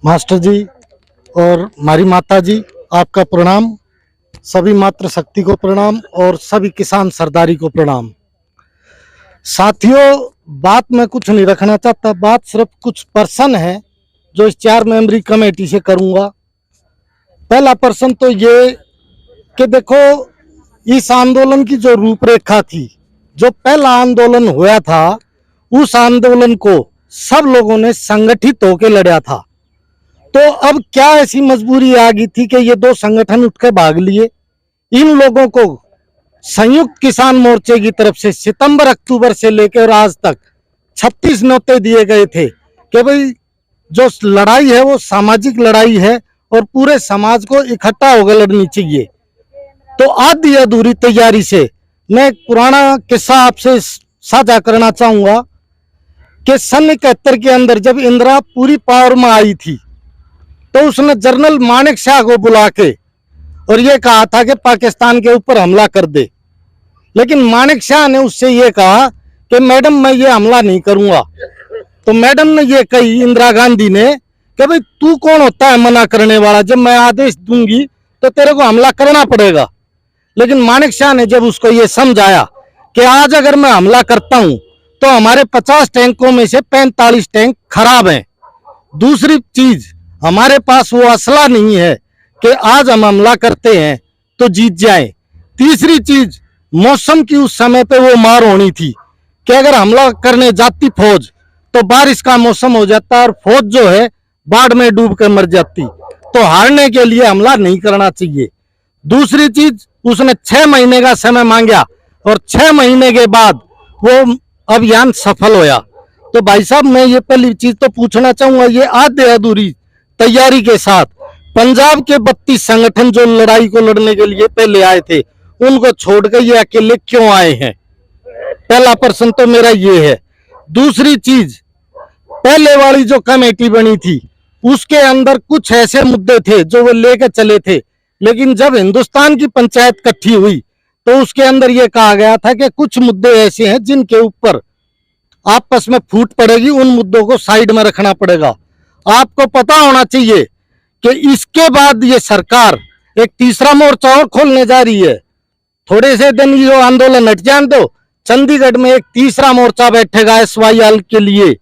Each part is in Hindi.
मास्टर जी और हमारी माता जी, आपका प्रणाम। सभी मातृशक्ति को प्रणाम और सभी किसान सरदारी को प्रणाम। साथियों, बात मैं कुछ नहीं रखना चाहता, बात सिर्फ कुछ प्रश्न है जो इस 4 मेंबरी कमेटी से करूंगा। पहला प्रश्न तो ये कि देखो, इस आंदोलन की जो रूपरेखा थी, जो पहला आंदोलन हुआ था, उस आंदोलन को सब लोगों ने संगठित होकर लड़ा था। तो अब क्या ऐसी मजबूरी आ गई थी कि ये दो संगठन उठकर भाग लिए? इन लोगों को संयुक्त किसान मोर्चे की तरफ से सितंबर अक्टूबर से लेकर आज तक 36 न्योते दिए गए थे कि भाई जो लड़ाई है वो सामाजिक लड़ाई है और पूरे समाज को इकट्ठा होकर लड़नी चाहिए। तो आधी अधूरी तैयारी से मैं एक पुराना किस्सा आपसे साझा करना चाहूंगा कि सन 71 के अंदर जब इंदिरा पूरी पावर में आई थी तो उसने जनरल मानेक शाह को बुला के और ये कहा था कि पाकिस्तान के ऊपर हमला कर दे। लेकिन मानेक शाह ने उससे ये कहा कि मैडम मैं ये हमला नहीं करूंगा। तो मैडम ने ये कही, इंदिरा गांधी ने, कि भाई तू कौन होता है मना करने वाला, जब मैं आदेश दूंगी तो तेरे को हमला करना पड़ेगा। लेकिन मानेक शाह ने जब उसको ये समझाया कि आज अगर मैं हमला करता हूं तो हमारे 50 टैंकों में से 45 टैंक खराब हैं। दूसरी चीज, हमारे पास वो असला नहीं है कि आज हम हमला करते हैं तो जीत जाएं। तीसरी चीज, मौसम की उस समय पे वो मार होनी थी कि अगर हमला करने जाती फौज तो बारिश का मौसम हो जाता और फौज जो है बाढ़ में डूब कर मर जाती। तो हारने के लिए हमला नहीं करना चाहिए। दूसरी चीज, उसने 6 महीने का समय मांगा और 6 महीने के बाद वो अभियान सफल होया। तो भाई साहब, मैं ये पहली चीज तो पूछना चाहूंगा, ये आधे अधूरी तैयारी के साथ पंजाब के 32 संगठन जो लड़ाई को लड़ने के लिए पहले आए थे, उनको छोड़कर ये अकेले क्यों आए हैं? पहला प्रश्न तो मेरा ये है। दूसरी चीज, पहले वाली जो कमेटी बनी थी उसके अंदर कुछ ऐसे मुद्दे थे जो वो लेकर चले थे, लेकिन जब हिंदुस्तान की पंचायत इकट्ठी हुई तो उसके अंदर ये कहा गया था कि कुछ मुद्दे ऐसे हैं जिनके ऊपर आपस में फूट पड़ेगी, उन मुद्दों को साइड में रखना पड़ेगा। आपको पता होना चाहिए कि इसके बाद ये सरकार एक तीसरा मोर्चा और खोलने जा रही है। थोड़े से दिन ये आंदोलन हट जाने दो, चंडीगढ़ में एक तीसरा मोर्चा बैठेगा SYL के लिए,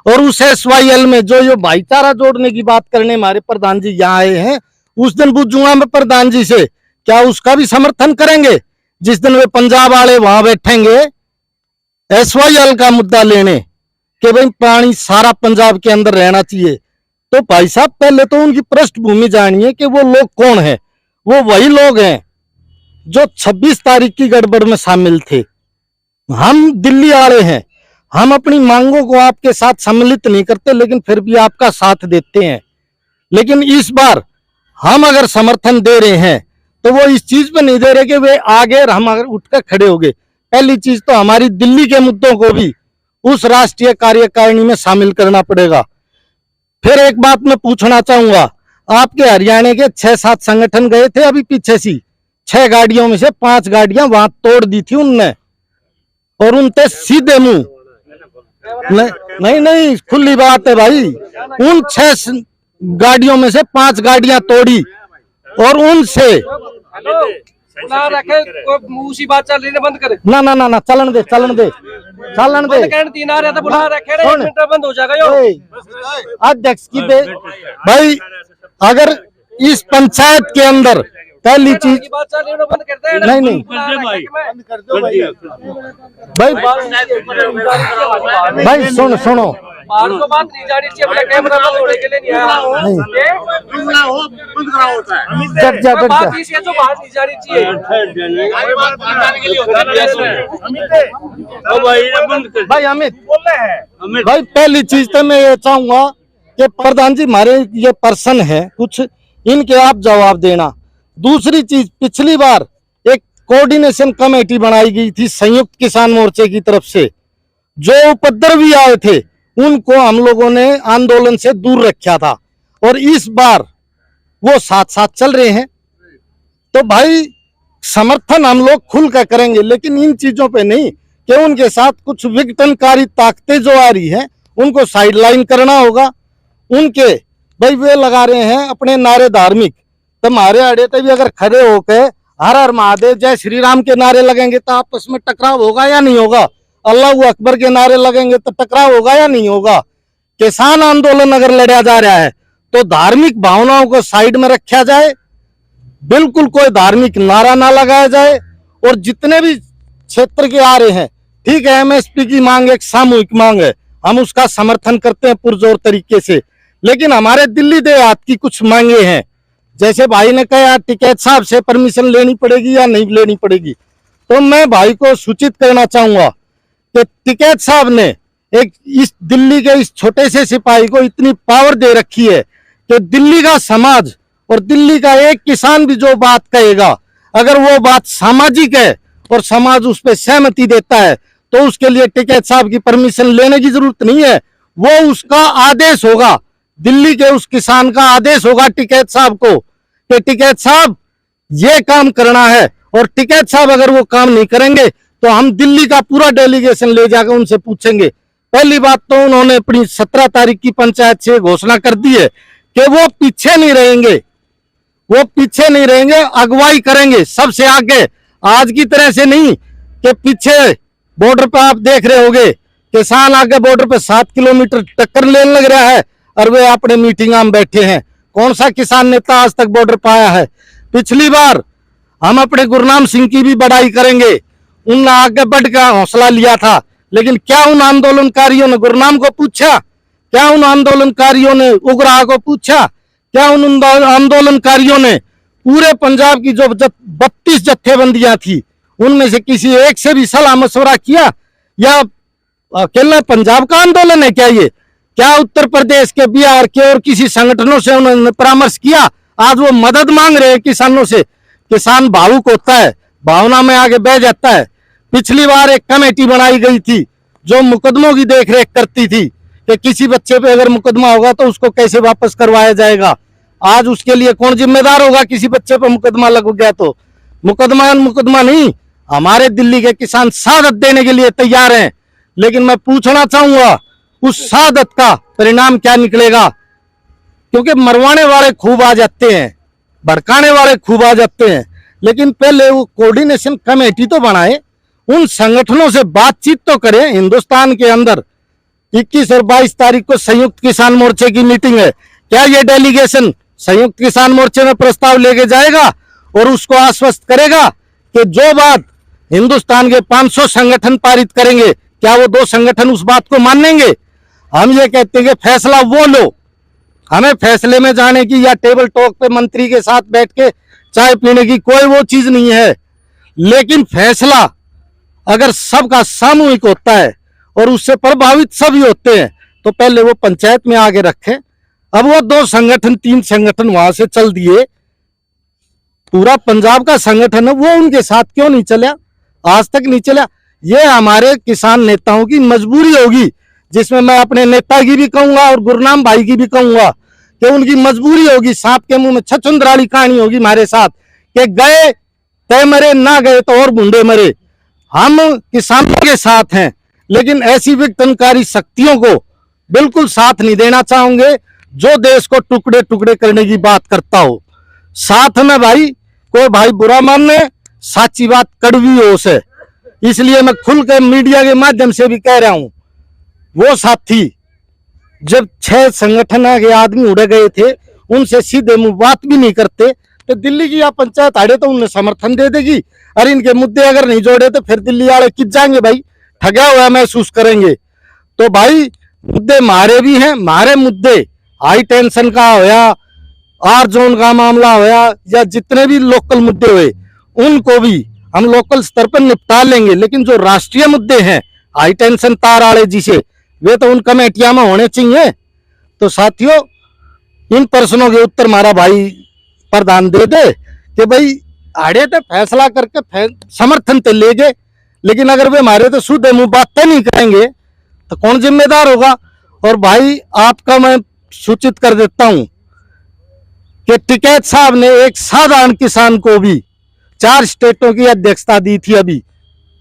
और उस SYL में जो ये भाईचारा जोड़ने की बात करने हमारे प्रधान जी यहाँ आए हैं, उस दिन पूछूंगा मैं प्रधान जी से, क्या उसका भी समर्थन करेंगे जिस दिन वे पंजाब वाले वहां बैठेंगे SYL का मुद्दा लेने कि भाई पानी सारा पंजाब के अंदर रहना चाहिए? तो भाई साहब, पहले तो उनकी पृष्ठभूमि जानिए कि वो लोग कौन है। वो वही लोग हैं जो 26 तारीख की गड़बड़ में शामिल थे। हम दिल्ली वाले हैं, हम अपनी मांगों को आपके साथ सम्मिलित नहीं करते, लेकिन फिर भी आपका साथ देते हैं। लेकिन इस बार हम अगर समर्थन दे रहे हैं तो वो इस चीज पे नहीं दे रहे कि वे आगे और हम अगर उठकर खड़े हो गए। पहली चीज तो हमारी दिल्ली के मुद्दों को भी उस राष्ट्रीय कार्यकारिणी में शामिल करना पड़ेगा। फिर एक बात मैं पूछना चाहूंगा, आपके हरियाणा के 6-7 संगठन गए थे अभी पीछे सी, 6 गाड़ियों में से 5 गाड़ियां वहां तोड़ दी थी उनने, और उनसे सीधे मुंह नहीं, खुली बात है भाई, उन 6 गाड़ियों में से 5 गाड़ियां तोड़ी और उनसे ना रखे मुंह सी बात चल रही है, बंद करे ना चलन दे तीन आ रहा था, बुला रखे रे, 1 मिनट बंद हो जाएगा यो अध्यक्ष की बे भाई। अगर इस पंचायत के अंदर पहली चीज बात चल रही है बंद करते हैं, नहीं भाई सुनो बाहर को बात नहीं जानी चाहिए, अपना कैमरा बंद होने के लिए नहीं आया बात इसी है जो बाहर नहीं जानी चाहिए। भाई अमित भाई, पहली चीज तो मैं ये चाहूंगा कि प्रधान जी हमारे ये प्रश्न है कुछ, इनके आप जवाब देना। दूसरी चीज, पिछली बार एक कोऑर्डिनेशन कमेटी बनाई गई थी संयुक्त किसान मोर्चे की तरफ से, जो उपद्रवी आए थे उनको हम लोगों ने आंदोलन से दूर रखा था, और इस बार वो साथ साथ चल रहे हैं। तो भाई समर्थन हम लोग खुल कर करेंगे, लेकिन इन चीजों पे नहीं कि उनके साथ कुछ विघटनकारी ताकतें जो आ रही हैं उनको साइडलाइन करना होगा। उनके भाई वे लगा रहे हैं अपने नारे धार्मिक, तो हमारे अड़े पे भी अगर खड़े होके हर हर महादेव जय श्री राम के नारे लगेंगे तो आपस में टकराव होगा या नहीं होगा? अल्लाह अकबर के नारे लगेंगे तो टकराव होगा या नहीं होगा? किसान आंदोलन अगर लड़ा जा रहा है तो धार्मिक भावनाओं को साइड में रखा जाए, बिल्कुल कोई धार्मिक नारा ना लगाया जाए। और जितने भी क्षेत्र के आ रहे हैं, ठीक है, एमएसपी की मांग एक सामूहिक मांग है, हम उसका समर्थन करते हैं पुरजोर तरीके से, लेकिन हमारे दिल्ली देहात की कुछ मांगे हैं। जैसे भाई ने कहा टिकैत साहब से परमिशन लेनी पड़ेगी या नहीं लेनी पड़ेगी, तो मैं भाई को सूचित करना चाहूंगा कि टिकैत साहब ने एक इस दिल्ली के इस छोटे से सिपाही को इतनी पावर दे रखी है कि दिल्ली का समाज और दिल्ली का एक किसान भी जो बात कहेगा, अगर वो बात सामाजिक है और समाज उस पर सहमति देता है तो उसके लिए टिकैत साहब की परमिशन लेने की जरूरत नहीं है। वो उसका आदेश होगा, दिल्ली के उस किसान का आदेश होगा टिकैत साहब को कि टिकैत साहब ये काम करना है, और टिकैत साहब अगर वो काम नहीं करेंगे तो हम दिल्ली का पूरा डेलीगेशन ले जाकर उनसे पूछेंगे। पहली बात तो उन्होंने अपनी 17 तारीख की पंचायत से घोषणा कर दी है कि वो पीछे नहीं रहेंगे, वो पीछे नहीं रहेंगे, अगुवाई करेंगे सबसे आगे। आज की तरह से नहीं कि पीछे बॉर्डर पे आप देख रहे होगे किसान आगे बॉर्डर पे 7 किलोमीटर टक्कर लेने लग रहा है और वे अपने मीटिंग में बैठे हैं। कौन सा किसान नेता आज तक बॉर्डर पे आया है? पिछली बार हम अपने गुरनाम सिंह की भी बड़ाई करेंगे, उनने आगे बढ़ के हौसला लिया था, लेकिन क्या उन आंदोलनकारियों ने गुरनाम को पूछा? क्या उन आंदोलनकारियों ने उग्रहा को पूछा? क्या उन आंदोलनकारियों ने पूरे पंजाब की जो 32 जत्थेबंदियां थी उनमें से किसी एक से भी सलाह मशवरा किया? या अकेला पंजाब का आंदोलन है क्या ये? क्या उत्तर प्रदेश के, बिहार के और किसी संगठनों से उन्होंने परामर्श किया? आज वो मदद मांग रहे हैं किसानों से। किसान भावुक होता है, भावना में आगे बह जाता है। पिछली बार एक कमेटी बनाई गई थी जो मुकदमों की देखरेख करती थी कि किसी बच्चे पे अगर मुकदमा होगा तो उसको कैसे वापस करवाया जाएगा। आज उसके लिए कौन जिम्मेदार होगा? किसी बच्चे पे मुकदमा लग गया तो मुकदमा नहीं, हमारे दिल्ली के किसान शहादत देने के लिए तैयार हैं। लेकिन मैं पूछना चाहूंगा उस शहादत का परिणाम क्या निकलेगा? क्योंकि मरवाने वाले खूब आ जाते हैं, भड़काने वाले खूब आ जाते हैं, लेकिन पहले वो कोऑर्डिनेशन कमेटी तो बनाए, उन संगठनों से बातचीत तो करें। हिंदुस्तान के अंदर 21 और 22 तारीख को संयुक्त किसान मोर्चे की मीटिंग है, क्या ये डेलीगेशन संयुक्त किसान मोर्चे में प्रस्ताव लेके जाएगा और उसको आश्वस्त करेगा कि जो बात हिंदुस्तान के 500 संगठन पारित करेंगे, क्या वो 2 संगठन उस बात को मानेंगे? हम ये कहते हैं कि फैसला वो लो, हमें फैसले में जाने की या टेबल टॉक पे मंत्री के साथ बैठ के चाय पीने की कोई वो चीज नहीं है, लेकिन फैसला अगर सबका सामूहिक होता है और उससे प्रभावित सभी होते हैं तो पहले वो पंचायत में आगे रखें। अब वो 2 संगठन 3 संगठन वहां से चल दिए, पूरा पंजाब का संगठन है, वो उनके साथ क्यों नहीं चला? आज तक नहीं चला। ये हमारे किसान नेताओं की मजबूरी होगी, जिसमें मैं अपने नेता की भी कहूंगा और गुरनाम भाई की भी कहूंगा कि उनकी मजबूरी होगी। सांप के मुंह में छछुंदराली कहानी होगी हमारे साथ कि गए तय मरे, ना गए तो और बूंदे मरे। हम किसानों के साथ हैं, लेकिन ऐसी विघटनकारी शक्तियों को बिल्कुल साथ नहीं देना चाहोगे जो देश को टुकड़े टुकड़े करने की बात करता हो। साथ में भाई कोई भाई बुरा मानने, साची बात कड़वी हो से, इसलिए मैं खुलकर मीडिया के माध्यम से भी कह रहा हूं, वो साथी जब 6 संगठन के आदमी उड़ गए थे उनसे सीधे मुंह बात भी नहीं करते तो दिल्ली की या पंचायत हारे तो उन्हें समर्थन दे देगी, और इनके मुद्दे अगर नहीं जोड़े तो फिर दिल्ली वाले किस जाएंगे भाई, ठगा हुआ महसूस करेंगे। तो भाई मुद्दे मारे भी हैं, मारे मुद्दे हाई टेंशन का होया, आर जोन का मामला होया, या जितने भी लोकल मुद्दे हुए उनको भी हम लोकल स्तर पर निपटा लेंगे, लेकिन जो राष्ट्रीय मुद्दे हैं हाई टेंशन तार आड़े जिसे, वे तो उन कमेटियां में होने चाहिए। तो साथियों, इन प्रश्नों के उत्तर हमारा भाई प्रधान दे दे कि भाई आड़े तो फैसला करके समर्थन तो ले गए, लेकिन अगर वे हमारे तो शुद्ध मुंह बात नहीं करेंगे तो कौन जिम्मेदार होगा? और भाई आपका मैं सूचित कर देता हूं कि टिकैत साहब ने एक साधारण किसान को भी 4 स्टेटों की अध्यक्षता दी थी। अभी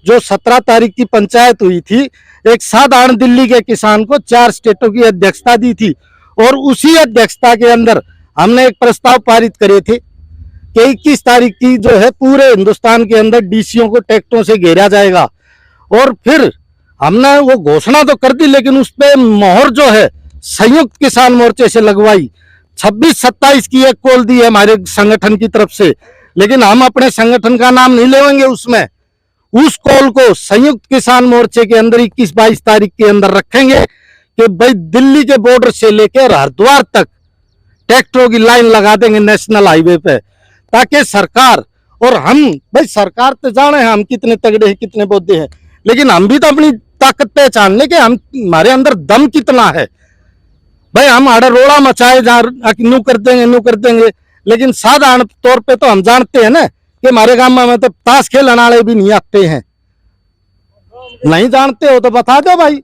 जो 17 तारीख की पंचायत हुई थी, एक साधारण दिल्ली के किसान को 4 स्टेटों की अध्यक्षता दी थी, और उसी अध्यक्षता के अंदर हमने एक प्रस्ताव पारित करे थे कि 21 तारीख की जो है पूरे हिंदुस्तान के अंदर डीसीओ को ट्रैक्टरों से घेरा जाएगा। और फिर हमने वो घोषणा तो कर दी, लेकिन उस पे मोहर जो है संयुक्त किसान मोर्चे से लगवाई। 26-27 की एक कॉल दी है हमारे संगठन की तरफ से, लेकिन हम अपने संगठन का नाम नहीं लेंगे उसमें। उस कॉल को संयुक्त किसान मोर्चे के अंदर 21-22 तारीख के अंदर रखेंगे कि भाई दिल्ली के बॉर्डर से लेकर हरिद्वार तक ट्रैक्टरों की लाइन लगा देंगे नेशनल हाईवे पे, ताकि सरकार और हम, भाई सरकार तो जाने हैं हम कितने तगड़े हैं कितने बोधे हैं, लेकिन हम भी तो अपनी ताकत पहचान ले कि हम, हमारे अंदर दम कितना है। भाई हम आड़े रोड़ा मचाए नू कर देंगे, लेकिन साधारण तौर पे तो हम जानते हैं ना कि हमारे गांव में तो ताश खेलने वाले भी नहीं आते हैं। नहीं जानते हो तो बता दो भाई।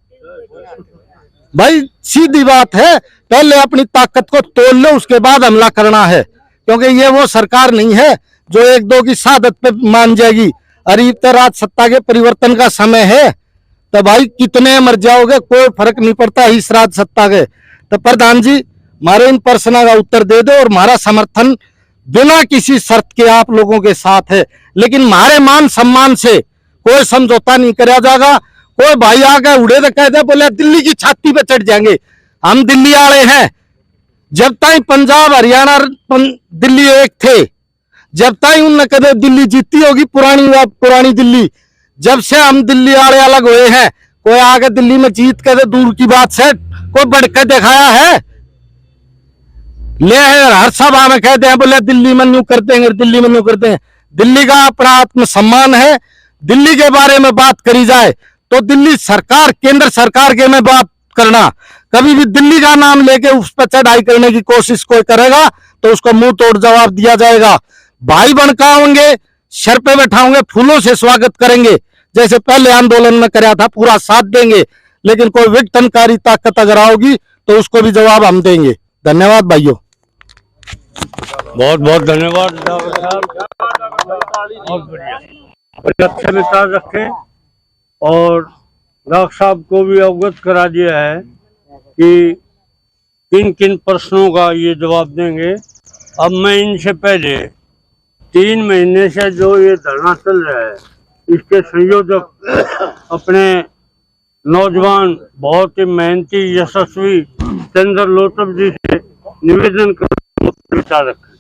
भाई सीधी बात है, पहले अपनी ताकत को तोड़ लो, उसके बाद हमला करना है, क्योंकि ये वो सरकार नहीं है जो एक दो की सादत पे मान जाएगी। अरे तो राज सत्ता के परिवर्तन का समय है, तो भाई कितने मर जाओगे कोई फर्क नहीं पड़ता इस राज सत्ता के। तो प्रधान जी हमारे इन प्रश्नों का उत्तर दे दो, और हमारा समर्थन बिना किसी शर्त के आप लोगों के साथ है, लेकिन हमारे मान सम्मान से कोई समझौता नहीं करा जाएगा। कोई भाई आगे उड़े तो कहते बोले दिल्ली की छाती पे चढ़ जाएंगे, हम दिल्ली वाले हैं। जब तक पंजाब हरियाणा दिल्ली एक थे, जब तक उनने कदे दिल्ली जीती होगी पुरानी दिल्ली। जब से हम दिल्ली वाले अलग हुए हैं, कोई आगे दिल्ली में जीत के दूर की बात से कोई बढ़ के दिखाया है? ले हर सभा में कहते हैं बोले दिल्ली में न्यू कर देंगे, दिल्ली में न्यू कर देंगे। दिल्ली का अपना आत्मसम्मान है। दिल्ली के बारे में बात करी जाए तो दिल्ली सरकार, केंद्र सरकार के में बात करना, कभी भी दिल्ली का नाम लेके उस पर चढ़ाई करने की कोशिश कोई करेगा तो उसको मुंह तोड़ जवाब दिया जाएगा। भाई बनकाओगे, सर पे बैठाओगे, फूलों से स्वागत करेंगे, जैसे पहले आंदोलन में कराया था, पूरा साथ देंगे। लेकिन कोई विघटनकारी ताकत अगर आओगी तो उसको भी जवाब हम देंगे। धन्यवाद भाइयों, बहुत बहुत धन्यवाद डॉक्टर साहब, बहुत बढ़िया, अच्छे विचार रखे। और डॉक्टर साहब को भी अवगत करा दिया है कि किन किन प्रश्नों का ये जवाब देंगे। अब मैं इनसे पहले 3 महीने से जो ये धरना चल रहा है, इसके संयोजक अपने नौजवान बहुत ही मेहनती यशस्वी चंद्र लोटप जी से निवेदन कर विचार रखें।